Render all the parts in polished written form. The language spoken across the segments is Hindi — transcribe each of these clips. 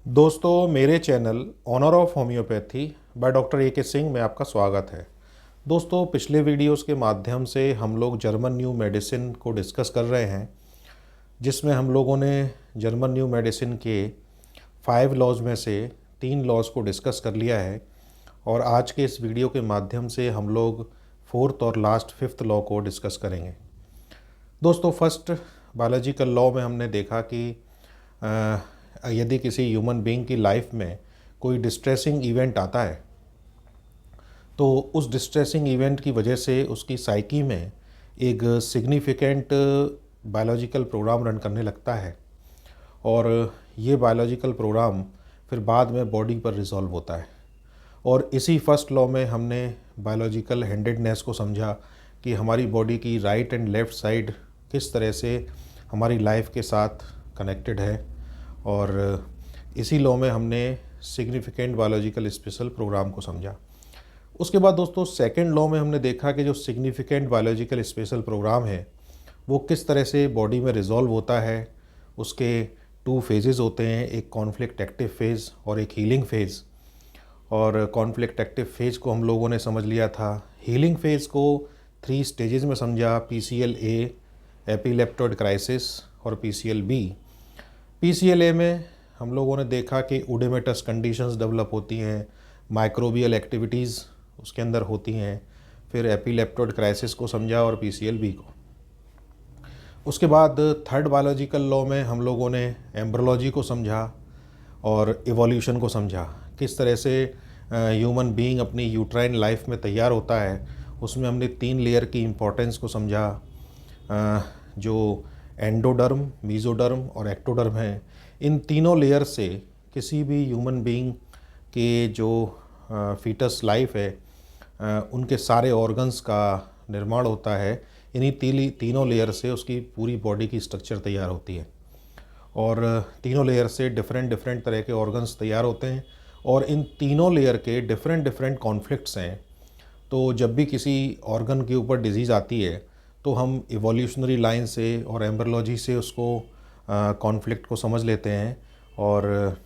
दोस्तों, मेरे channel honour of homeopathy by doctor A K Singh में आपका स्वागत है। दोस्तों, पिछले वीडियोस के माध्यम से हम लोग जर्मन न्यू मेडिसिन को डिस्कस कर रहे हैं, जिसमें हम लोगों ने जर्मन न्यू मेडिसिन के 5 लॉज में से 3 लॉज को डिस्कस कर लिया है और आज के इस वीडियो के माध्यम से हम लोग 4th और लास्ट 5th लॉ को डिस्कस करेंगे। दोस्तों, फर्स्ट बायोलॉजिकल लॉ में हमने देखा कि यदि किसी ह्यूमन बीइंग की लाइफ में कोई डिस्ट्रेसिंग इवेंट आता है तो उस डिस्ट्रेसिंग इवेंट की वजह से उसकी साइकी में एक सिग्निफिकेंट बायोलॉजिकल प्रोग्राम रन करने लगता है और ये बायोलॉजिकल प्रोग्राम फिर बाद में बॉडी पर रिजॉल्व होता है। और इसी फर्स्ट लॉ में हमने बायोलॉजिकल हैंडेडनेस को समझा कि हमारी बॉडी की राइट एंड लेफ़्ट साइड किस तरह से हमारी लाइफ के साथ कनेक्टेड है, और इसी लॉ में हमने सिग्निफिकेंट बायोलॉजिकल स्पेशल प्रोग्राम को समझा। उसके बाद दोस्तों, सेकंड लॉ में हमने देखा कि जो सिग्निफिकेंट बायोलॉजिकल स्पेशल प्रोग्राम है वो किस तरह से बॉडी में रिजॉल्व होता है। उसके 2 फेजेस होते हैं, एक कॉन्फ्लिक्ट एक्टिव फेज़ और एक हीलिंग फेज़। और कॉन्फ्लिक्ट एक्टिव फेज़ को हम लोगों ने समझ लिया था। हीलिंग फेज़ को 3 स्टेजेस में समझा, PCL-A, एपिलेप्टोइड क्राइसिस और PCL-B। PCL-A में हम लोगों ने देखा कि ओडेमेटस कंडीशंस डेवलप होती हैं, माइक्रोबियल एक्टिविटीज़ उसके अंदर होती हैं। फिर एपिलेप्टोइड क्राइसिस को समझा और PCL-B को। उसके बाद थर्ड बायोलॉजिकल लॉ में हम लोगों ने एम्ब्रोलॉजी को समझा और इवोल्यूशन को समझा, किस तरह से ह्यूमन बीइंग अपनी यूट्राइन लाइफ में तैयार होता है। उसमें हमने 3 लेयर की इम्पोर्टेंस को समझा, जो एंडोडर्म, मीज़ोडर्म और एक्टोडर्म हैं। इन तीनों लेयर से किसी भी ह्यूमन बीइंग के जो फीटस लाइफ है उनके सारे ऑर्गन्स का निर्माण होता है। इन्हीं तीनों लेयर से उसकी पूरी बॉडी की स्ट्रक्चर तैयार होती है और तीनों लेयर से डिफरेंट तरह के ऑर्गन्स तैयार होते हैं और इन तीनों लेयर के डिफरेंट कॉन्फ्लिक्ट्स हैं। तो जब भी किसी ऑर्गन के ऊपर डिजीज़ आती है तो हम इवोल्यूशनरी लाइन से और एम्ब्रोलॉजी से उसको कॉन्फ्लिक्ट को समझ लेते हैं और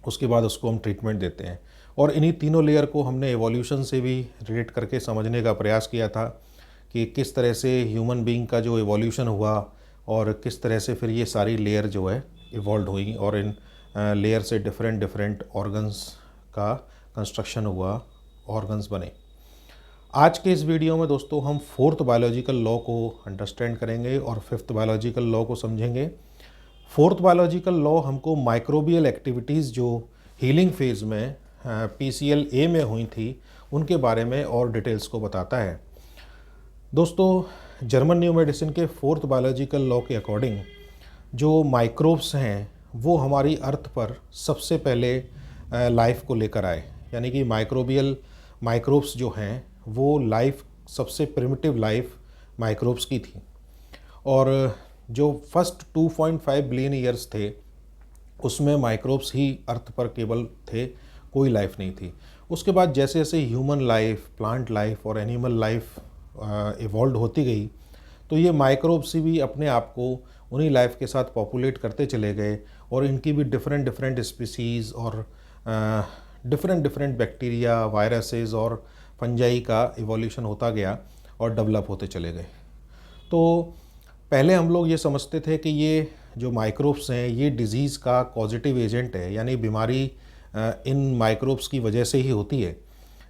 उसके बाद उसको हम ट्रीटमेंट देते हैं। और इन्हीं तीनों लेयर को हमने इवोल्यूशन से भी रिलेट करके समझने का प्रयास किया था कि किस तरह से ह्यूमन बीइंग का जो इवोल्यूशन हुआ और किस तरह से फिर ये सारी लेयर जो है इवॉल्व हुई और इन लेयर से डिफरेंट ऑर्गन्स का कंस्ट्रक्शन हुआ, ऑर्गन्स बने। आज के इस वीडियो में दोस्तों हम 4th बायोलॉजिकल लॉ को अंडरस्टैंड करेंगे और 5th बायोलॉजिकल लॉ को समझेंगे। 4th बायोलॉजिकल लॉ हमको माइक्रोबियल एक्टिविटीज़ जो हीलिंग फेज़ में PCL-A में हुई थी उनके बारे में और डिटेल्स को बताता है। दोस्तों, जर्मन न्यू मेडिसिन के 4th बायोलॉजिकल लॉ के अकॉर्डिंग जो माइक्रोब्स हैं वो हमारी अर्थ पर सबसे पहले लाइफ को लेकर आए, यानी कि माइक्रोब्स जो हैं वो लाइफ सबसे प्रिमिटिव लाइफ माइक्रोब्स की थी। और जो फर्स्ट 2.5 बिलियन ईयर्स थे उसमें माइक्रोब्स ही अर्थ पर केवल थे, कोई लाइफ नहीं थी। उसके बाद जैसे जैसे ह्यूमन लाइफ, प्लांट लाइफ और एनिमल लाइफ इवॉल्व होती गई तो ये माइक्रोब्स भी अपने आप को उन्हीं लाइफ के साथ पॉपुलेट करते चले गए और इनकी भी डिफरेंट स्पीसीज़ और डिफरेंट बैक्टीरिया, वायरसेस और फंजाई का इवोल्यूशन होता गया और डेवलप होते चले गए। तो पहले हम लोग ये समझते थे कि ये जो माइक्रोब्स हैं ये डिज़ीज़ का पॉजिटिव एजेंट है, यानी बीमारी इन माइक्रोब्स की वजह से ही होती है।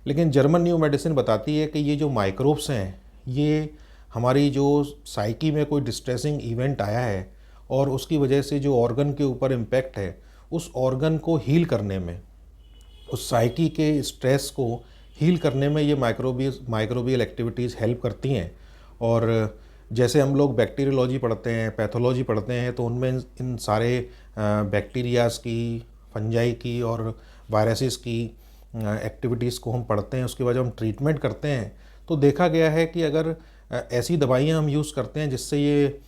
लेकिन जर्मन न्यू मेडिसिन बताती है कि ये जो माइक्रोब्स हैं ये हमारी जो साइकी में कोई डिस्ट्रेसिंग इवेंट आया है और उसकी वजह से जो ऑर्गन के ऊपर इम्पैक्ट है उस ऑर्गन को हील करने में, उस साइकी के स्ट्रेस को हील करने में ये माइक्रोबियल एक्टिविटीज़ हेल्प करती हैं। और जैसे हम लोग बैक्टीरियोलॉजी पढ़ते हैं, पैथोलॉजी पढ़ते हैं, तो उनमें इन सारे बैक्टीरियाज़ की, फंजाई की और वायरसेस की एक्टिविटीज़ को हम पढ़ते हैं। उसके बाद जब हम ट्रीटमेंट करते हैं तो देखा गया है कि अगर ऐसी दवाइयाँ हम यूज़ करते हैं जिससे ये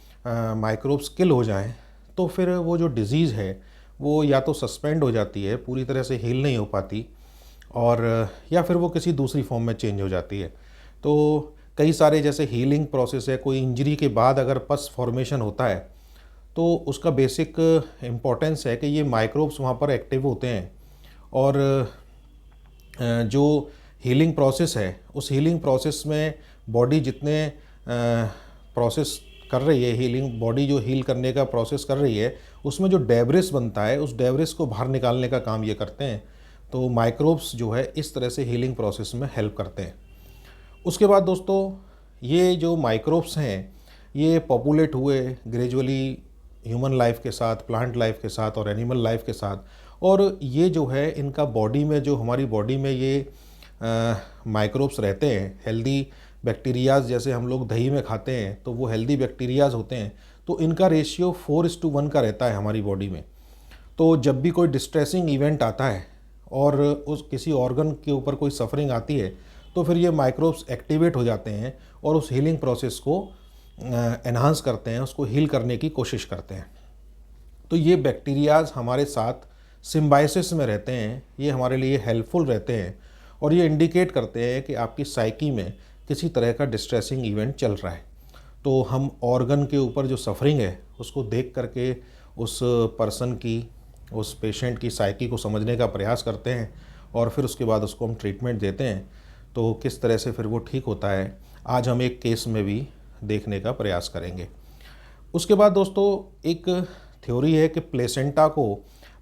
माइक्रोब्स किल हो जाएं तो फिर वो जो डिज़ीज़ है वो या तो सस्पेंड हो जाती है, पूरी तरह से हील नहीं हो पाती, और या फिर वो किसी दूसरी फॉर्म में चेंज हो जाती है। तो कई सारे जैसे हीलिंग प्रोसेस है, कोई इंजरी के बाद अगर पस फॉर्मेशन होता है तो उसका बेसिक इम्पोर्टेंस है कि ये माइक्रोब्स वहाँ पर एक्टिव होते हैं और जो हीलिंग प्रोसेस है उस हीलिंग प्रोसेस में बॉडी जितने प्रोसेस कर रही है, हीलिंग बॉडी जो हील करने का प्रोसेस कर रही है, उसमें जो डेब्रिस बनता है उस डेब्रिस को बाहर निकालने का काम ये करते हैं। तो माइक्रोब्स जो है इस तरह से हीलिंग प्रोसेस में हेल्प करते हैं। उसके बाद दोस्तों ये जो माइक्रोब्स हैं ये पॉपुलेट हुए ग्रेजुअली ह्यूमन लाइफ के साथ, प्लांट लाइफ के साथ और एनिमल लाइफ के साथ, और ये जो है इनका बॉडी में, जो हमारी बॉडी में ये माइक्रोब्स रहते हैं, हेल्दी बैक्टीरियाज़, जैसे हम लोग दही में खाते हैं तो वो हेल्दी बैक्टीरियाज़ होते हैं, तो इनका रेशियो 4:1 का रहता है हमारी बॉडी में। तो जब भी कोई डिस्ट्रेसिंग इवेंट आता है और उस किसी ऑर्गन के ऊपर कोई सफरिंग आती है तो फिर ये माइक्रोब्स एक्टिवेट हो जाते हैं और उस हीलिंग प्रोसेस को एनहांस करते हैं, उसको हील करने की कोशिश करते हैं। तो ये बैक्टीरियाज़ हमारे साथ सिम्बायोसिस में रहते हैं, ये हमारे लिए हेल्पफुल रहते हैं और ये इंडिकेट करते हैं कि आपकी साइकी में किसी तरह का डिस्ट्रेसिंग इवेंट चल रहा है। तो हम ऑर्गन के ऊपर जो सफरिंग है उसको देख करके उस पर्सन की, उस पेशेंट की साइकी को समझने का प्रयास करते हैं और फिर उसके बाद उसको हम ट्रीटमेंट देते हैं। तो किस तरह से फिर वो ठीक होता है, आज हम एक केस में भी देखने का प्रयास करेंगे। उसके बाद दोस्तों एक थ्योरी है कि प्लेसेंटा को,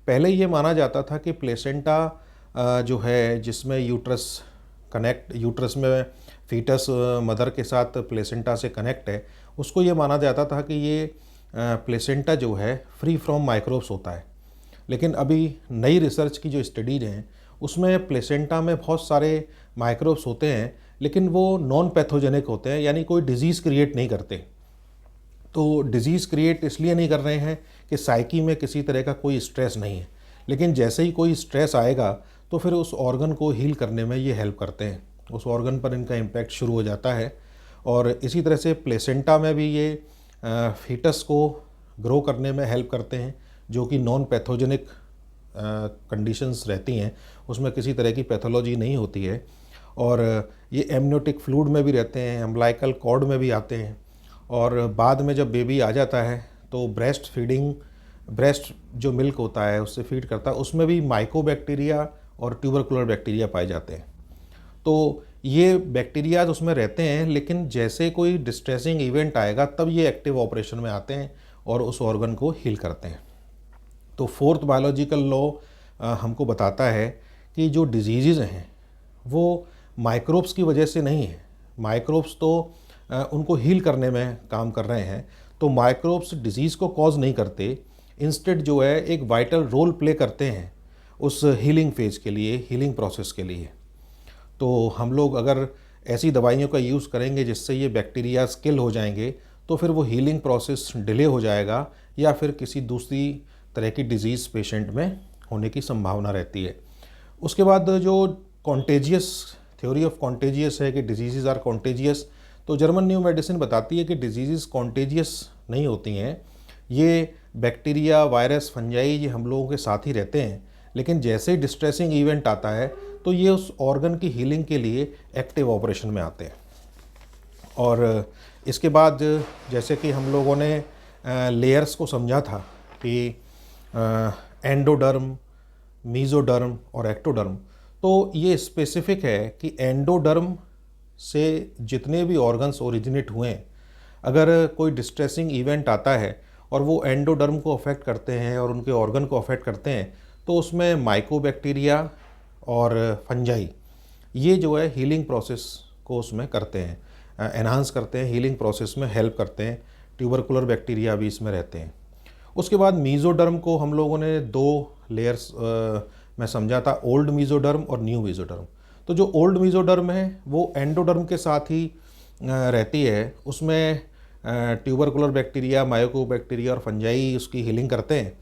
पहले ये माना जाता था कि प्लेसेंटा जो है जिसमें यूट्रस में फीटस मदर के साथ प्लेसेंटा से कनेक्ट है, उसको ये माना जाता था कि ये प्लेसेंटा जो है फ्री फ्रॉम माइक्रोब्स होता है। लेकिन अभी नई रिसर्च की जो स्टडीज हैं उसमें प्लेसेंटा में बहुत सारे माइक्रोब्स होते हैं, लेकिन वो नॉन पैथोजेनिक होते हैं, यानी कोई डिजीज़ क्रिएट नहीं करते। तो डिजीज़ क्रिएट इसलिए नहीं कर रहे हैं कि साइकी में किसी तरह का कोई स्ट्रेस नहीं है, लेकिन जैसे ही कोई स्ट्रेस आएगा तो फिर उस ऑर्गन को हील करने में ये हेल्प करते हैं, उस ऑर्गन पर इनका इम्पैक्ट शुरू हो जाता है। और इसी तरह से प्लेसेंटा में भी ये फीटस को ग्रो करने में हेल्प करते हैं, जो कि नॉन पैथोजेनिक कंडीशंस रहती हैं, उसमें किसी तरह की पैथोलॉजी नहीं होती है। और ये एमनियोटिक फ्लूइड में भी रहते हैं, अम्बिलिकल कॉर्ड में भी आते हैं, और बाद में जब बेबी आ जाता है तो ब्रेस्ट जो मिल्क होता है उससे फीड करता है, उसमें भी माइकोबैक्टीरिया और ट्यूबरकुलर बैक्टीरिया पाए जाते हैं। तो ये बैक्टीरियाज उसमें रहते हैं, लेकिन जैसे कोई डिस्ट्रेसिंग इवेंट आएगा तब ये एक्टिव ऑपरेशन में आते हैं और उस ऑर्गन को हील करते हैं। तो फोर्थ बायोलॉजिकल लॉ हमको बताता है कि जो डिजीज़ हैं वो माइक्रोब्स की वजह से नहीं है, माइक्रोब्स तो उनको हील करने में काम कर रहे हैं। तो माइक्रोब्स डिजीज़ को कॉज नहीं करते, इंस्टेड जो है एक वाइटल रोल प्ले करते हैं उस हीलिंग फेज के लिए, हीलिंग प्रोसेस के लिए। तो हम लोग अगर ऐसी दवाइयों का यूज़ करेंगे जिससे ये बैक्टीरिया किल हो जाएंगे तो फिर वो हीलिंग प्रोसेस डिले हो जाएगा या फिर किसी दूसरी तरह की डिजीज़ पेशेंट में होने की संभावना रहती है। उसके बाद जो कॉन्टेजियस, थ्योरी ऑफ कॉन्टेजियस है कि डिजीज़ आर कॉन्टेजियस, तो जर्मन न्यू मेडिसिन बताती है कि डिजीज़ कॉन्टेजियस नहीं होती हैं, ये बैक्टीरिया, वायरस, फंजाई ये हम लोगों के साथ ही रहते हैं, लेकिन जैसे ही डिस्ट्रेसिंग इवेंट आता है तो ये उस ऑर्गन की हीलिंग के लिए एक्टिव ऑपरेशन में आते हैं। और इसके बाद जैसे कि हम लोगों ने लेयर्स को समझा था कि एंडोडर्म, मीजोडर्म और एक्टोडर्म, तो ये स्पेसिफिक है कि एंडोडर्म से जितने भी ऑर्गन्स ओरिजिनेट हुए हैं, अगर कोई डिस्ट्रेसिंग इवेंट आता है और वो एंडोडर्म को अफेक्ट करते हैं और उनके ऑर्गन को अफेक्ट करते हैं, तो उसमें माइकोबैक्टीरिया और फंजाई ये जो है हीलिंग प्रोसेस को उसमें करते हैं, एनहांस करते हैं, हीलिंग प्रोसेस में हेल्प करते हैं। ट्यूबरकुलर बैक्टीरिया भी इसमें रहते हैं। उसके बाद मीजोडर्म को हम लोगों ने दो लेयर्स में समझा था, ओल्ड मीजोडर्म और न्यू मीजोडर्म। तो जो ओल्ड मीजोडर्म है वो एंडोडर्म के साथ ही रहती है, उसमें ट्यूबरकुलर बैक्टीरिया, माइकोबैक्टीरिया और फंजाई उसकी हीलिंग करते हैं।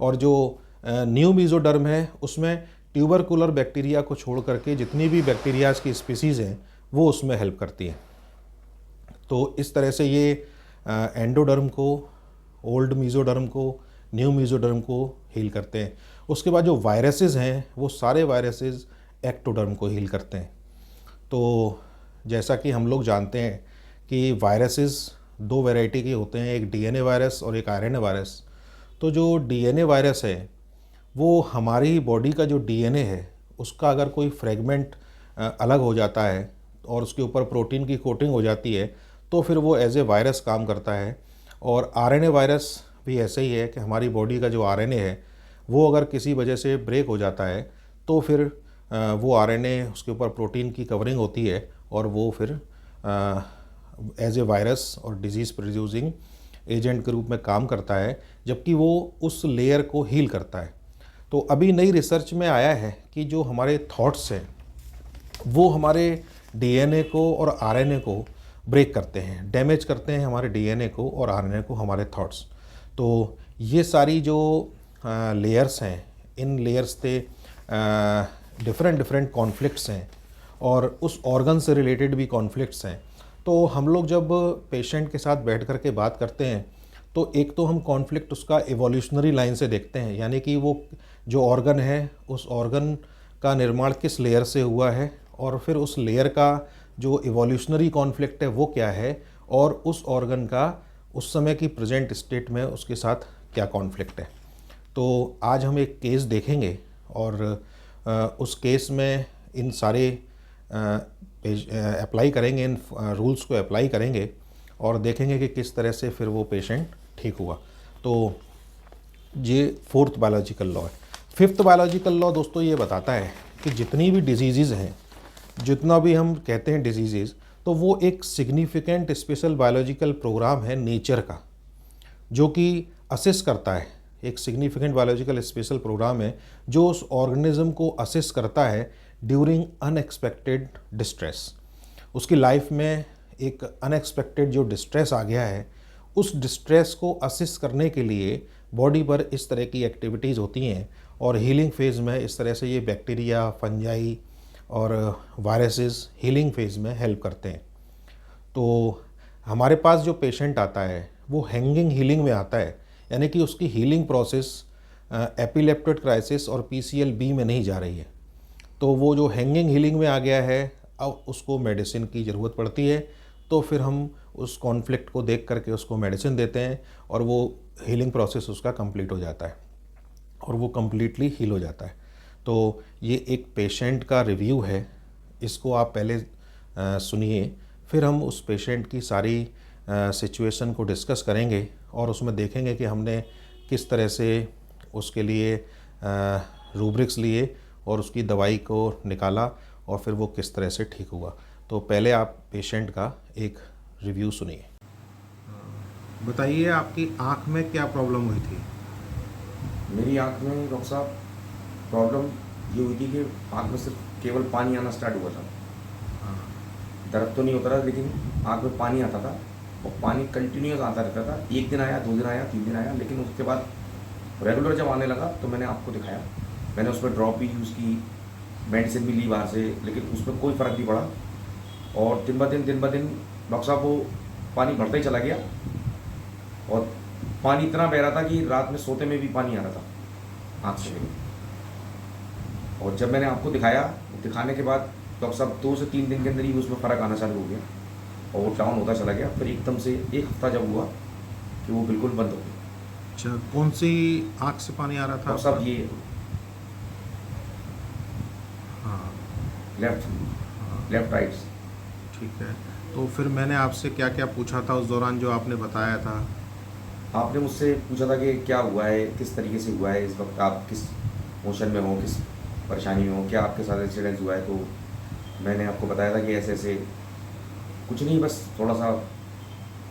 और जो न्यू मीजोडर्म है उसमें ट्यूबरकुलर बैक्टीरिया को छोड़ करके जितनी भी बैक्टीरियाज की स्पीसीज़ हैं वो उसमें हेल्प करती हैं। तो इस तरह से ये एंडोडर्म को, ओल्ड मीजोडर्म को, न्यू मीजोडर्म को हील करते हैं। उसके बाद जो वायरसेस हैं वो सारे वायरसेस एक्टोडर्म को हील करते हैं। तो जैसा कि हम लोग जानते हैं कि वायरसेस दो वैरायटी के होते हैं, एक डीएनए वायरस और एक आरएनए वायरस। तो जो डीएनए वायरस है वो हमारी बॉडी का जो डीएनए है उसका अगर कोई फ्रेगमेंट अलग हो जाता है और उसके ऊपर प्रोटीन की कोटिंग हो जाती है तो फिर वो एज ए वायरस काम करता है। और आरएनए वायरस भी ऐसे ही है कि हमारी बॉडी का जो आरएनए है वो अगर किसी वजह से ब्रेक हो जाता है तो फिर वो आरएनए उसके ऊपर प्रोटीन की कवरिंग होती है और वो फिर एज ए वायरस और डिजीज़ प्रोड्यूसिंग एजेंट के रूप में काम करता है, जबकि वो उस लेयर को हील करता है। तो अभी नई रिसर्च में आया है कि जो हमारे थॉट्स हैं वो हमारे डीएनए को और आरएनए को ब्रेक करते हैं, डैमेज करते हैं हमारे डीएनए को और आरएनए को, हमारे थॉट्स। तो ये सारी जो लेयर्स हैं, इन लेयर्स से डिफरेंट कॉन्फ्लिक्ट्स हैं और उस ऑर्गन से रिलेटेड भी कॉन्फ्लिक्ट्स हैं। तो हम लोग जब पेशेंट के साथ बैठ कर के बात करते हैं तो एक तो हम कॉन्फ्लिक्ट उसका एवोल्यूशनरी लाइन से देखते हैं, यानी कि वो जो ऑर्गन है उस ऑर्गन का निर्माण किस लेयर से हुआ है और फिर उस लेयर का जो एवोल्यूशनरी कॉन्फ्लिक्ट है वो क्या है और उस ऑर्गन का उस समय की प्रेजेंट स्टेट में उसके साथ क्या कॉन्फ्लिक्ट है। तो आज हम एक केस देखेंगे और उस केस में इन सारे अप्लाई करेंगे, इन रूल्स को अप्लाई करेंगे और देखेंगे कि किस तरह से फिर वो पेशेंट ठीक हुआ। तो ये फोर्थ बायोलॉजिकल लॉ है। फिफ्थ बायोलॉजिकल लॉ दोस्तों ये बताता है कि जितनी भी डिजीज़ हैं, जितना भी हम कहते हैं डिजीज़, तो वो एक सिग्निफिकेंट स्पेशल बायोलॉजिकल प्रोग्राम है नेचर का, जो कि असेस करता है। एक सिग्निफिकेंट बायोलॉजिकल स्पेशल प्रोग्राम है जो उस ऑर्गेनिज्म को असेस करता है ड्यूरिंग अनएक्सपेक्टेड डिस्ट्रेस। उसकी लाइफ में एक अनएक्सपेक्टेड जो डिस्ट्रेस आ गया है, उस डिस्ट्रेस को असेस करने के लिए बॉडी पर इस तरह की एक्टिविटीज़ होती हैं और हीलिंग फेज़ में इस तरह से ये बैक्टीरिया, फंजाई और वायरसेस हीलिंग फेज़ में हेल्प करते हैं। तो हमारे पास जो पेशेंट आता है वो हैंगिंग हीलिंग में आता है, यानी कि उसकी हीलिंग प्रोसेस एपिलेप्टोइड क्राइसिस और PCL-B में नहीं जा रही है। तो वो जो हैंगिंग हीलिंग में आ गया है, अब उसको मेडिसिन की ज़रूरत पड़ती है। तो फिर हम उस कॉन्फ्लिक्ट को देख करके उसको मेडिसिन देते हैं और वो हीलिंग प्रोसेस उसका कंप्लीट हो जाता है और वो कम्प्लीटली हील हो जाता है। तो ये एक पेशेंट का रिव्यू है, इसको आप पहले सुनिए, फिर हम उस पेशेंट की सारी सिचुएशन को डिस्कस करेंगे और उसमें देखेंगे कि हमने किस तरह से उसके लिए रूब्रिक्स लिए और उसकी दवाई को निकाला और फिर वो किस तरह से ठीक हुआ। तो पहले आप पेशेंट का एक रिव्यू सुनिए। बताइए आपकी आँख में क्या प्रॉब्लम हुई थी? मेरी आँख में डॉक्टर साहब प्रॉब्लम ये हुई थी कि आँख में सिर्फ केवल पानी आना स्टार्ट हुआ था। दर्द तो नहीं होता था लेकिन आँख में पानी आता था और पानी कंटिन्यूस आता रहता था। एक दिन आया, 2 दिन आया, 3 दिन आया, लेकिन उसके बाद रेगुलर जब आने लगा तो मैंने आपको दिखाया। मैंने उसमें ड्रॉप भी यूज़ की, मेडिसिन भी ली बाहर से, लेकिन उसमें कोई फ़र्क नहीं पड़ा। और दिन ब दिन डॉक्टर साहब वो पानी बढ़ता ही चला गया और पानी इतना बह रहा था कि रात में सोते में भी पानी आ रहा था आँख से। और जब मैंने आपको दिखाया, दिखाने के बाद डॉक्टर साहब 2 से 3 दिन के अंदर ही उसमें फ़र्क आना चालू हो गया और वो डाउन होता चला गया। फिर एकदम से 1 हफ्ता जब हुआ कि वो बिल्कुल बंद हो गया। अच्छा, कौन सी आँख से पानी आ रहा था? डॉक्टर साहब ये हाँ, लेफ्ट राइट। ठीक है। तो फिर मैंने आपसे क्या क्या पूछा था उस दौरान जो आपने बताया था? आपने मुझसे पूछा था कि क्या हुआ है, किस तरीके से हुआ है, इस वक्त आप किस मोशन में हो, किस परेशानी में हो, क्या आपके साथ एक्सीडेंट हुआ है। तो मैंने आपको बताया था कि ऐसे ऐसे कुछ नहीं, बस थोड़ा सा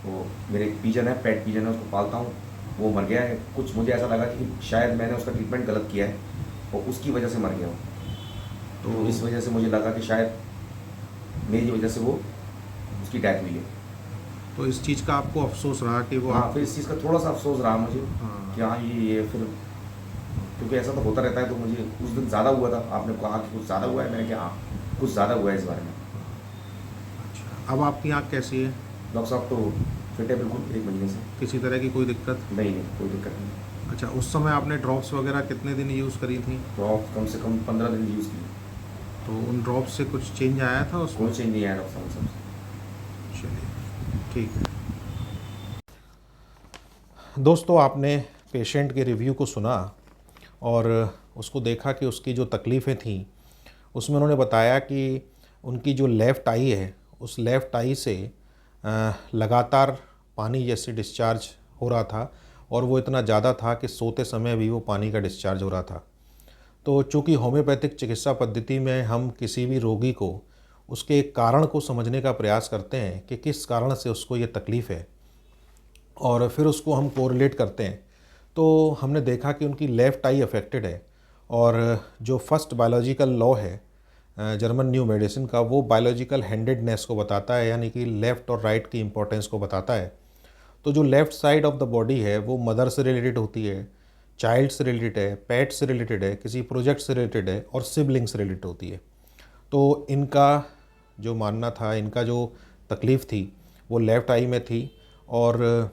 वो मेरे एक पिजन है, पेट पिजन है, उसको पालता हूँ, वो मर गया है। कुछ मुझे ऐसा लगा कि शायद मैंने उसका ट्रीटमेंट गलत किया है और उसकी वजह से मर गया हूँ। तो इस वजह से मुझे लगा कि शायद मेरी वजह से वो उसकी डेथ हुई है। तो इस चीज़ का आपको अफसोस रहा कि वो? हाँ, फिर इस चीज़ का थोड़ा सा अफसोस रहा मुझे। हाँ। कि हाँ ये फिर, क्योंकि ऐसा तो होता रहता है। तो मुझे उस दिन ज़्यादा हुआ था, आपने कहा कि कुछ ज़्यादा हुआ है, मैंने कहा हाँ कुछ ज़्यादा हुआ है इस बारे में। अच्छा, अब आपकी आँख कैसी है? डॉक्टर साहब तो फिट है बिल्कुल, 1 महीने से। किसी तरह की कोई दिक्कत? नहीं, कोई दिक्कत नहीं। अच्छा, उस समय आपने ड्रॉप्स वगैरह कितने दिन यूज़ करी थी? ड्रॉप कम से कम 15 दिन यूज़ किए। तो उन ड्रॉप्स से कुछ चेंज आया था उसमें? कोई चेंज नहीं आया डॉक्टर साहब। चलिए, ठीक है। दोस्तों, आपने पेशेंट के रिव्यू को सुना और उसको देखा कि उसकी जो तकलीफ़ें थीं, उसमें उन्होंने बताया कि उनकी जो लेफ़्ट आई है, उस लेफ़्ट आई से लगातार पानी जैसे डिस्चार्ज हो रहा था और वो इतना ज़्यादा था कि सोते समय भी वो पानी का डिस्चार्ज हो रहा था। तो चूँकि होम्योपैथिक चिकित्सा पद्धति में हम किसी भी रोगी को उसके कारण को समझने का प्रयास करते हैं कि किस कारण से उसको ये तकलीफ़ है और फिर उसको हम कोरिलेट करते हैं। तो हमने देखा कि उनकी लेफ़्ट आई अफेक्टेड है और जो फर्स्ट बायोलॉजिकल लॉ है जर्मन न्यू मेडिसिन का, वो बायोलॉजिकल हैंडेडनेस को बताता है, यानी कि लेफ़्ट और राइट की इम्पोर्टेंस को बताता है। तो जो left side of the body है वो मदर से रिलेटेड होती है, चाइल्ड से रिलेटेड है, पेट से रिलेटेड है, किसी प्रोजेक्ट से रिलेटेड है और सिबलिंग से रिलेटेड होती है। तो इनका जो मानना था, इनका जो तकलीफ़ थी वो लेफ़्ट आई में थी और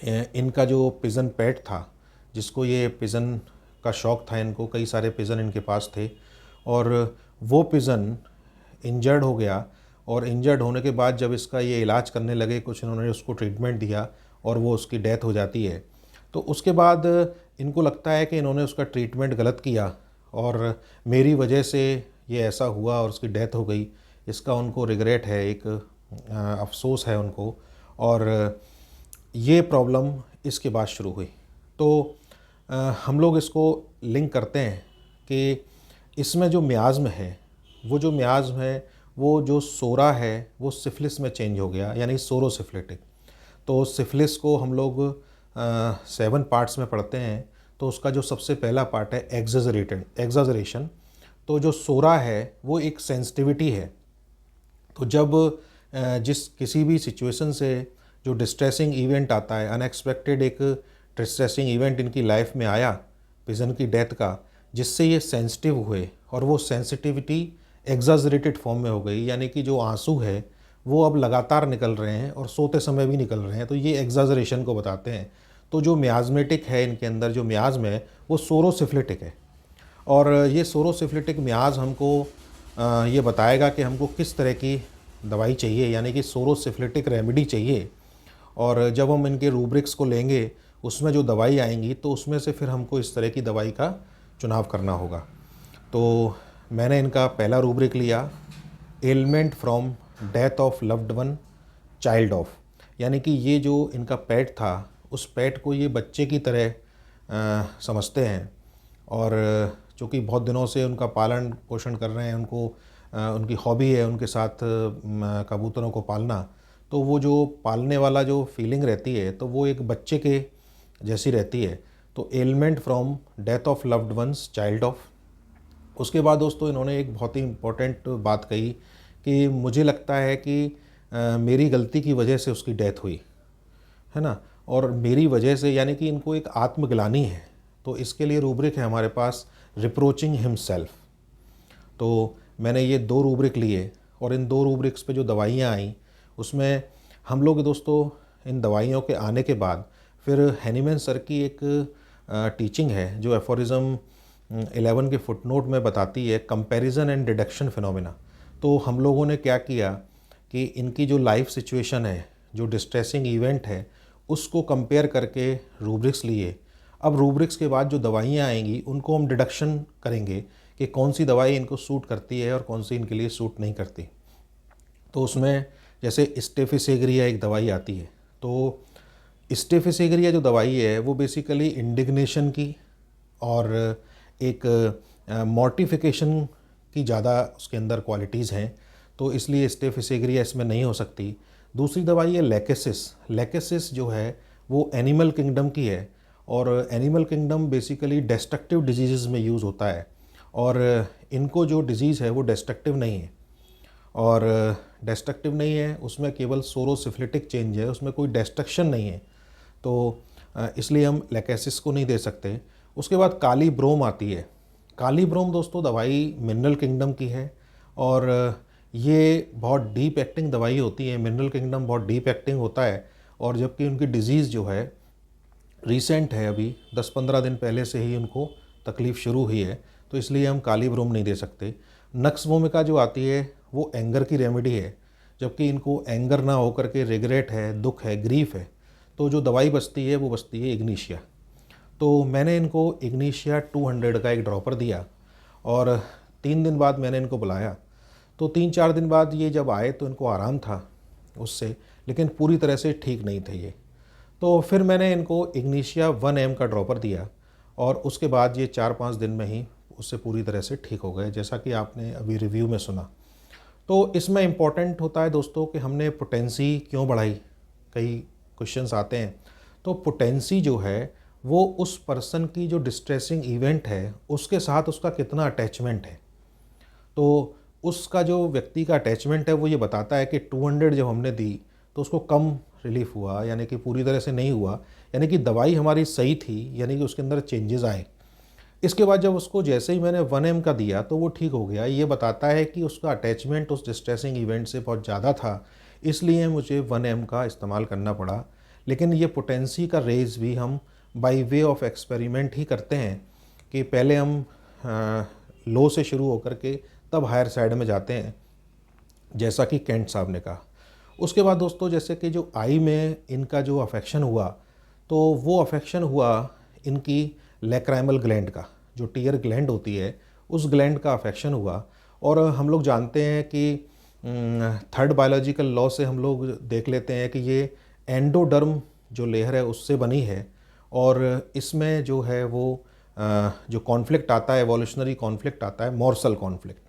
इनका जो पिजन पेट था, जिसको ये पिजन का शौक़ था इनको, कई सारे पिजन इनके पास थे और वो पिजन इंजर्ड हो गया और इंजर्ड होने के बाद जब इसका ये इलाज करने लगे, कुछ इन्होंने उसको ट्रीटमेंट दिया और वो उसकी डेथ हो जाती है। तो उसके बाद इनको लगता है कि इन्होंने उसका ट्रीटमेंट गलत किया और मेरी वजह से ये ऐसा हुआ और उसकी डेथ हो गई। इसका उनको रिग्रेट है, एक अफ़सोस है उनको और ये प्रॉब्लम इसके बाद शुरू हुई। तो हम लोग इसको लिंक करते हैं कि इसमें जो मियाज़्म है, वो जो मियाज़्म है, वो जो सोरा है वो सिफिलिस में चेंज हो गया, यानी सोरोसिफिलिटिक। तो सिफिलिस को हम लोग 7 पार्ट्स में पढ़ते हैं। तो उसका जो सबसे पहला पार्ट है एग्ज़ैजरेशन। तो जो सोरा है वो एक सेंसिटिविटी है। तो जब किसी भी सिचुएशन से जो डिस्ट्रेसिंग इवेंट आता है, अनएक्सपेक्टेड एक डिस्ट्रेसिंग इवेंट इनकी लाइफ में आया पिजन की डेथ का, जिससे ये सेंसिटिव हुए और वो सेंसिटिविटी एग्ज़ैजरेटेड फॉर्म में हो गई, यानी कि जो आंसू है वो अब लगातार निकल रहे हैं और सोते समय भी निकल रहे हैं। तो ये एग्ज़ैजरेशन को बताते हैं। तो जो मियाज़मेटिक है इनके अंदर, जो मियाज़्म है वो सोरोसिफिलिटिक है और ये सोरोसिफिलिटिक मियाज़ हमको ये बताएगा कि हमको किस तरह की दवाई चाहिए, यानी कि सोरोसिफिलिटिक रेमेडी चाहिए। और जब हम इनके रूब्रिक्स को लेंगे, उसमें जो दवाई आएंगी तो उसमें से फिर हमको इस तरह की दवाई का चुनाव करना होगा। तो मैंने इनका पहला रूब्रिक लिया, element from death of loved one child of, यानी कि ये जो इनका पेट था, उस पेट को ये बच्चे की तरह समझते हैं और चूँकि बहुत दिनों से उनका पालन पोषण कर रहे हैं, उनको उनकी हॉबी है उनके साथ कबूतरों को पालना। तो वो जो पालने वाला जो फीलिंग रहती है, तो वो एक बच्चे के जैसी रहती है। तो element from death of loved ones child of. उसके बाद दोस्तों इन्होंने एक बहुत ही इम्पोर्टेंट बात कही कि मुझे लगता है कि मेरी गलती की वजह से उसकी डेथ हुई है ना, और मेरी वजह से, यानी कि इनको एक आत्मग्लानि है। तो इसके लिए रूब्रिक है हमारे पास, रिप्रोचिंग हिमसेल्फ। तो मैंने ये 2 रूब्रिक लिए और इन 2 रूब्रिक्स पे जो दवाइयाँ आई, उसमें हम लोग दोस्तों इन दवाइयों के आने के बाद फिर हैनीमैन सर की एक टीचिंग है जो एफोरिज्म 11 के फुटनोट में बताती है, कंपैरिजन एंड डिडक्शन फिनोमेना। तो हम लोगों ने क्या किया कि इनकी जो लाइफ सिचुएशन है, जो डिस्ट्रेसिंग इवेंट है, उसको कंपेयर करके रूब्रिक्स लिए। अब रूब्रिक्स के बाद जो दवाइयाँ आएंगी उनको हम डिडक्शन करेंगे कि कौन सी दवाई इनको सूट करती है और कौन सी इनके लिए सूट नहीं करती। तो उसमें जैसे स्टेफिसेग्रिया एक दवाई आती है। तो स्टेफिसेग्रिया जो दवाई है वो बेसिकली इंडिग्नेशन की और एक मॉर्टिफिकेशन की ज़्यादा उसके अंदर क्वालिटीज़ हैं, तो इसलिए स्टेफिसेग्रिया इसमें नहीं हो सकती। दूसरी दवाई है लेकेसिस। लेकेसिस जो है वो एनिमल किंगडम की है और animal kingdom basically destructive disease में यूज़ होता है और इनको जो डिज़ीज़ है वो डिस्ट्रक्टिव नहीं है और डिस्ट्रक्टिव नहीं है, उसमें केवल सोरोसिफिलिटिक चेंज है, उसमें कोई डिस्ट्रक्शन नहीं है। तो इसलिए हम लेकेसिस को नहीं दे सकते। उसके बाद काली ब्रोम आती है। काली ब्रोम दोस्तों दवाई मिनरल किंगडम की है और ये बहुत डीप एक्टिंग दवाई होती है। मिनरल किंगडम बहुत डीप एक्टिंग होता है और जबकि उनकी डिज़ीज़ जो है रिसेंट है, अभी 10-15 दिन पहले से ही उनको तकलीफ़ शुरू हुई है, तो इसलिए हम काली ब्रोम नहीं दे सकते। नक्स वोमिका जो आती है वो एंगर की रेमेडी है, जबकि इनको एंगर ना होकर के रिग्रेट है, दुख है, ग्रीफ है, तो जो दवाई बचती है वो बचती है इग्निशिया। तो मैंने इनको इग्निशिया 200 का एक ड्रॉपर दिया और 3 दिन बाद मैंने इनको बुलाया। तो 3-4 दिन बाद ये जब आए तो इनको आराम था उससे, लेकिन पूरी तरह से ठीक नहीं थे ये। तो फिर मैंने इनको इग्निशिया 1 का ड्रॉपर दिया और उसके बाद ये 4-5 दिन में ही उससे पूरी तरह से ठीक हो गए, जैसा कि आपने अभी रिव्यू में सुना। तो इसमें इम्पॉर्टेंट होता है दोस्तों कि हमने पोटेंसी क्यों बढ़ाई, कई क्वेश्चंस आते हैं। तो पोटेंसी जो है वो उस पर्सन की जो डिस्ट्रेसिंग इवेंट है उसके साथ उसका कितना अटैचमेंट है। तो उसका जो व्यक्ति का अटैचमेंट है वो ये बताता है कि 200 जब हमने दी तो उसको कम रिलीफ हुआ, यानी कि पूरी तरह से नहीं हुआ, यानी कि दवाई हमारी सही थी, यानी कि उसके अंदर चेंजेस आए। इसके बाद जब उसको जैसे ही मैंने 1 का दिया तो वो ठीक हो गया। ये बताता है कि उसका अटैचमेंट उस डिस्ट्रेसिंग इवेंट से बहुत ज़्यादा था, इसलिए मुझे 1 का इस्तेमाल करना पड़ा। लेकिन ये पोटेंसी का रेज भी हम बाय वे ऑफ एक्सपेरिमेंट ही करते हैं कि पहले हम लो से शुरू होकर के तब हायर साइड में जाते हैं, जैसा कि केंट साहब ने कहा। उसके बाद दोस्तों जैसे कि जो आई में इनका जो अफेक्शन हुआ, तो वो अफेक्शन हुआ इनकी लैक्राइमल ग्लैंड का, जो टीयर ग्लैंड होती है उस ग्लैंड का अफेक्शन हुआ। और हम लोग जानते हैं कि थर्ड बायोलॉजिकल लॉ से हम लोग देख लेते हैं कि ये एंडोडर्म जो लेयर है उससे बनी है, और इसमें जो है वो जो कॉन्फ्लिक्ट आता है, एवोल्यूशनरी कॉन्फ्लिक्ट आता है, मॉर्सल कॉन्फ्लिक्ट।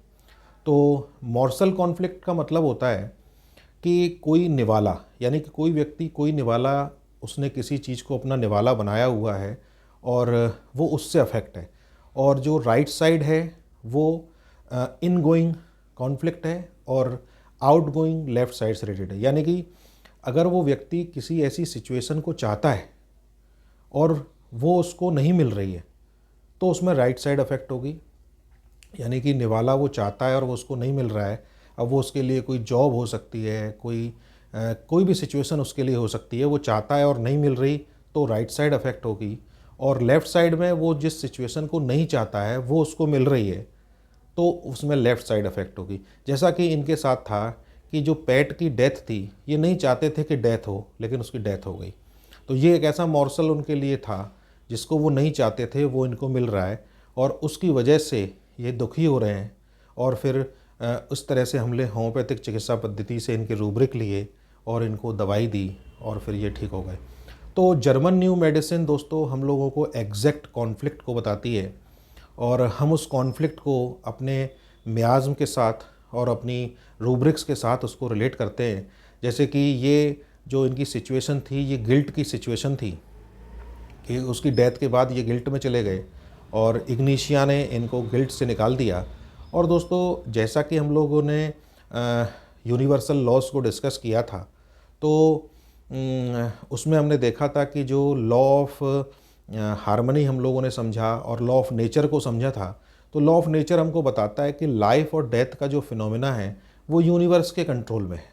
तो मॉर्सल कॉन्फ्लिक्ट का मतलब होता है कि कोई निवाला, यानी कि कोई व्यक्ति, कोई निवाला, उसने किसी चीज़ को अपना निवाला बनाया हुआ है और वो उससे अफेक्ट है, और जो राइट साइड है वो इन गोइंग कॉन्फ्लिक्ट है और आउट गोइंग लेफ़्ट साइड से रिलेटेड है। यानी कि अगर वो व्यक्ति किसी ऐसी सिचुएशन को चाहता है और वो उसको नहीं मिल रही है तो उसमें राइट साइड अफेक्ट होगी। यानी कि निवाला वो चाहता है और वो उसको नहीं मिल रहा है, अब वो उसके लिए कोई जॉब हो सकती है, कोई भी सिचुएशन उसके लिए हो सकती है, वो चाहता है और नहीं मिल रही तो राइट साइड अफेक्ट होगी। और लेफ़्ट साइड में वो जिस सिचुएशन को नहीं चाहता है वो उसको मिल रही है तो उसमें लेफ़्ट साइड अफेक्ट होगी। जैसा कि इनके साथ था कि जो पेट की डेथ थी, ये नहीं चाहते थे कि डेथ हो, लेकिन उसकी डेथ हो गई। तो ये एक ऐसा मॉर्सल उनके लिए था जिसको वो नहीं चाहते थे, वो इनको मिल रहा है और उसकी वजह से ये दुखी हो रहे हैं। और फिर उस तरह से हमने होम्योपैथिक चिकित्सा पद्धति से इनके रूब्रिक लिए और इनको दवाई दी और फिर ये ठीक हो गए। तो जर्मन न्यू मेडिसिन दोस्तों हम लोगों को एग्जैक्ट कॉन्फ्लिक्ट को बताती है और हम उस कॉन्फ्लिक्ट को अपने मियाज़्म के साथ और अपनी रूब्रिक्स के साथ उसको रिलेट करते हैं। जैसे कि ये जो इनकी सिचुएशन थी, ये गिल्ट की सिचुएशन थी कि उसकी डेथ के बाद ये गिल्ट में चले गए और इग्निशिया ने इनको गिल्ट से निकाल दिया। और दोस्तों जैसा कि हम लोगों ने यूनिवर्सल लॉज को डिस्कस किया था, तो उसमें हमने देखा था कि जो लॉ ऑफ हार्मनी हम लोगों ने समझा और लॉ ऑफ नेचर को समझा था। तो लॉ ऑफ नेचर हमको बताता है कि लाइफ और डेथ का जो फिनोमेना है वो यूनिवर्स के कंट्रोल में है।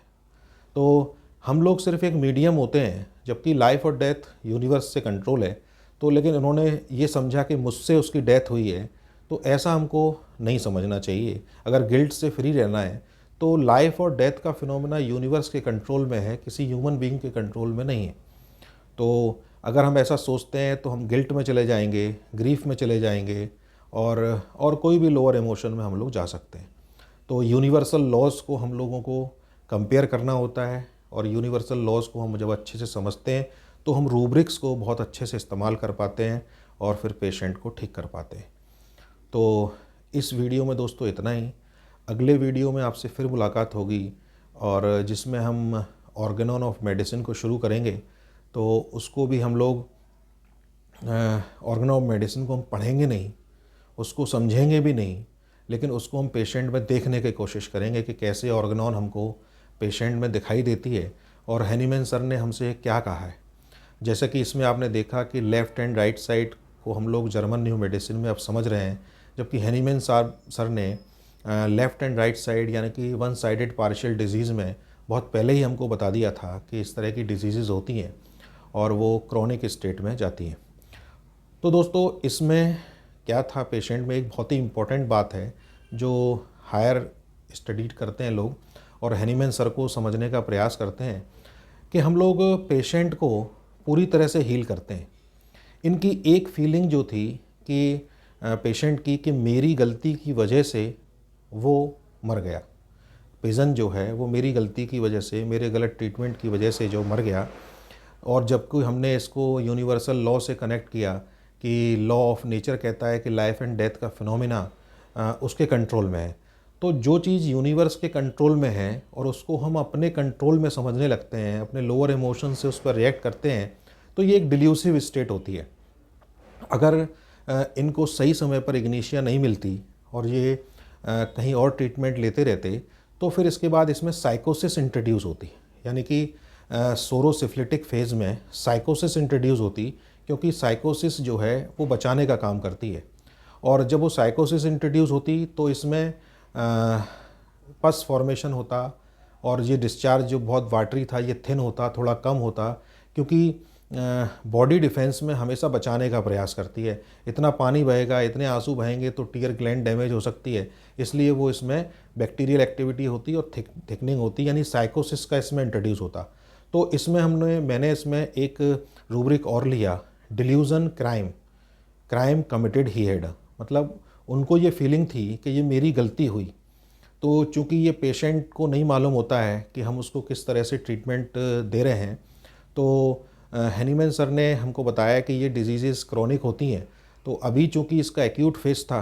तो हम लोग सिर्फ एक मीडियम होते हैं, जबकि लाइफ और डेथ यूनिवर्स से कंट्रोल है। तो लेकिन उन्होंने ये समझा कि मुझसे उसकी डेथ हुई है, तो ऐसा हमको नहीं समझना चाहिए। अगर गिल्ट से फ्री रहना है तो लाइफ और डेथ का फिनोमेना यूनिवर्स के कंट्रोल में है, किसी ह्यूमन बीइंग के कंट्रोल में नहीं है। तो अगर हम ऐसा सोचते हैं तो हम गिल्ट में चले जाएंगे, ग्रीफ में चले जाएंगे और कोई भी लोअर इमोशन में हम लोग जा सकते हैं। तो यूनिवर्सल लॉज को हम लोगों को कंपेयर करना होता है और यूनिवर्सल लॉज को हम जब अच्छे से समझते हैं तो हम रूब्रिक्स को बहुत अच्छे से इस्तेमाल कर पाते हैं और फिर पेशेंट को ठीक कर पाते हैं। तो इस वीडियो में दोस्तों इतना ही। अगले वीडियो में आपसे फिर मुलाकात होगी और जिसमें हम ऑर्गेनॉन ऑफ मेडिसिन को शुरू करेंगे। तो उसको भी हम लोग ऑर्गेनॉन ऑफ मेडिसिन को हम पढ़ेंगे नहीं, उसको समझेंगे भी नहीं, लेकिन उसको हम पेशेंट में देखने की कोशिश करेंगे कि कैसे ऑर्गेनॉन हमको पेशेंट में दिखाई देती है और हैनीमैन सर ने हमसे क्या कहा है। जैसे कि इसमें आपने देखा कि लेफ़्ट एंड राइट साइड को हम लोग जर्मन न्यू मेडिसिन में अब समझ रहे हैं, जबकि हैनीमैन सर ने लेफ़्ट एंड राइट साइड यानी कि वन साइडेड पार्शियल डिजीज़ में बहुत पहले ही हमको बता दिया था कि इस तरह की डिजीज़ होती हैं और वो क्रोनिक स्टेट में जाती हैं। तो दोस्तों इसमें क्या था, पेशेंट में एक बहुत ही इम्पोर्टेंट बात है जो हायर स्टडी करते हैं लोग और हैनीमैन सर को समझने का प्रयास करते हैं कि हम लोग पेशेंट को पूरी तरह से हील करते हैं। इनकी एक फीलिंग जो थी कि पेशेंट की कि मेरी गलती की वजह से वो मर गया, पेशेंट जो है वो मेरी गलती की वजह से, मेरे गलत ट्रीटमेंट की वजह से जो मर गया। और जबकि हमने इसको यूनिवर्सल लॉ से कनेक्ट किया कि लॉ ऑफ नेचर कहता है कि लाइफ एंड डेथ का फिनोमिना उसके कंट्रोल में है। तो जो चीज़ यूनिवर्स के कंट्रोल में है और उसको हम अपने कंट्रोल में समझने लगते हैं, अपने लोअर इमोशन से उस पर रिएक्ट करते हैं, तो ये एक डिल्यूसिव स्टेट होती है। अगर इनको सही समय पर इग्निशिया नहीं मिलती और ये कहीं और ट्रीटमेंट लेते रहते, तो फिर इसके बाद इसमें साइकोसिस इंट्रोड्यूस होती, यानी कि सोरोसिफ्लिटिक फेज़ में साइकोसिस इंट्रोड्यूस होती, क्योंकि साइकोसिस जो है वो बचाने का काम करती है। और जब वो साइकोसिस इंट्रोड्यूस होती तो इसमें पस फॉर्मेशन होता और ये डिस्चार्ज जो बहुत वाटरी था ये थिन होता, थोड़ा कम होता, क्योंकि बॉडी डिफेंस में हमेशा बचाने का प्रयास करती है। इतना पानी बहेगा, इतने आंसू बहेंगे तो टीयर ग्लैंड डैमेज हो सकती है, इसलिए वो इसमें बैक्टीरियल एक्टिविटी होती और थिकनिंग होती, यानी साइकोसिस का इसमें इंट्रोड्यूस होता। तो इसमें मैंने इसमें एक रूब्रिक और लिया, delusion crime committed he had, मतलब उनको ये फीलिंग थी कि ये मेरी गलती हुई। तो चूँकि ये पेशेंट को नहीं मालूम होता है कि हम उसको किस तरह से ट्रीटमेंट दे रहे हैं, तो हैनीमैन सर ने हमको बताया कि ये डिजीज़ क्रॉनिक होती हैं। तो अभी चूँकि इसका एक्यूट फेस था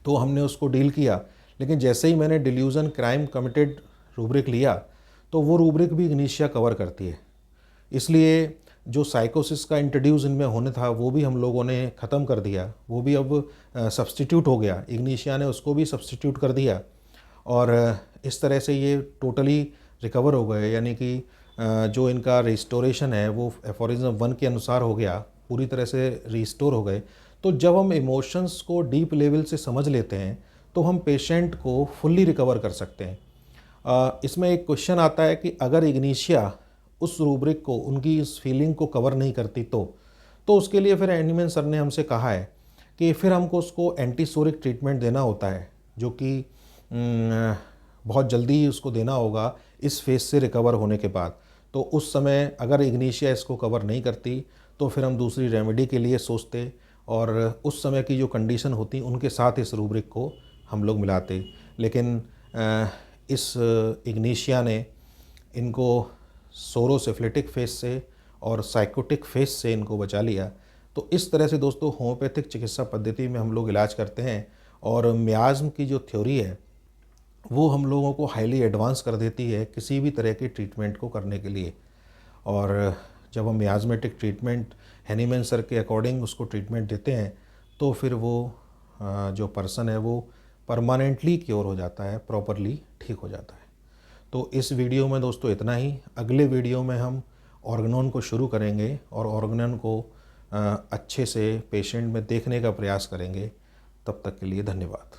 तो हमने उसको डील किया, लेकिन जैसे ही मैंने डिल्यूजन क्राइम कमिटेड रूब्रिक लिया तो वो रूब्रिक भी इग्निशिया कवर करती है। इसलिए जो साइकोसिस का इंट्रोड्यूस इनमें होने था वो भी हम लोगों ने ख़त्म कर दिया, वो भी अब सब्स्टिट्यूट हो गया, इग्निशिया ने उसको भी सब्स्टिट्यूट कर दिया और इस तरह से ये टोटली रिकवर हो गए, यानी कि जो इनका रिस्टोरेशन है वो एफोरिज्म 1 के अनुसार हो गया, पूरी तरह से रिस्टोर हो गए। तो जब हम इमोशंस को डीप लेवल से समझ लेते हैं तो हम पेशेंट को फुल्ली रिकवर कर सकते हैं। इसमें एक क्वेश्चन आता है कि अगर इग्निशिया उस रूब्रिक को, उनकी इस फीलिंग को कवर नहीं करती तो उसके लिए फिर हैनीमैन सर ने हमसे कहा है कि फिर हमको उसको एंटीसोरिक ट्रीटमेंट देना होता है, जो कि बहुत जल्दी उसको देना होगा इस फेज़ से रिकवर होने के बाद। तो उस समय अगर इग्निशिया इसको कवर नहीं करती तो फिर हम दूसरी रेमेडी के लिए सोचते और उस समय की जो कंडीशन होती उनके साथ इस रूब्रिक को हम लोग मिलाते। लेकिन इस इग्निशिया ने इनको सोरोसिफ्लिटिक फेज से और साइकोटिक फेज से इनको बचा लिया। तो इस तरह से दोस्तों होम्योपैथिक चिकित्सा पद्धति में हम लोग इलाज करते हैं और मियाज़्म की जो थ्योरी है वो हम लोगों को हाईली एडवांस कर देती है किसी भी तरह की ट्रीटमेंट को करने के लिए। और जब हम मियाज़मेटिक ट्रीटमेंट हैनीमैन सर के अकॉर्डिंग उसको ट्रीटमेंट देते हैं तो फिर वो जो पर्सन है वो परमानेंटली क्योर हो जाता है, प्रॉपरली ठीक हो जाता है। तो इस वीडियो में दोस्तों इतना ही। अगले वीडियो में हम ऑर्गेनोन को शुरू करेंगे और ऑर्गेनोन को अच्छे से पेशेंट में देखने का प्रयास करेंगे। तब तक के लिए धन्यवाद।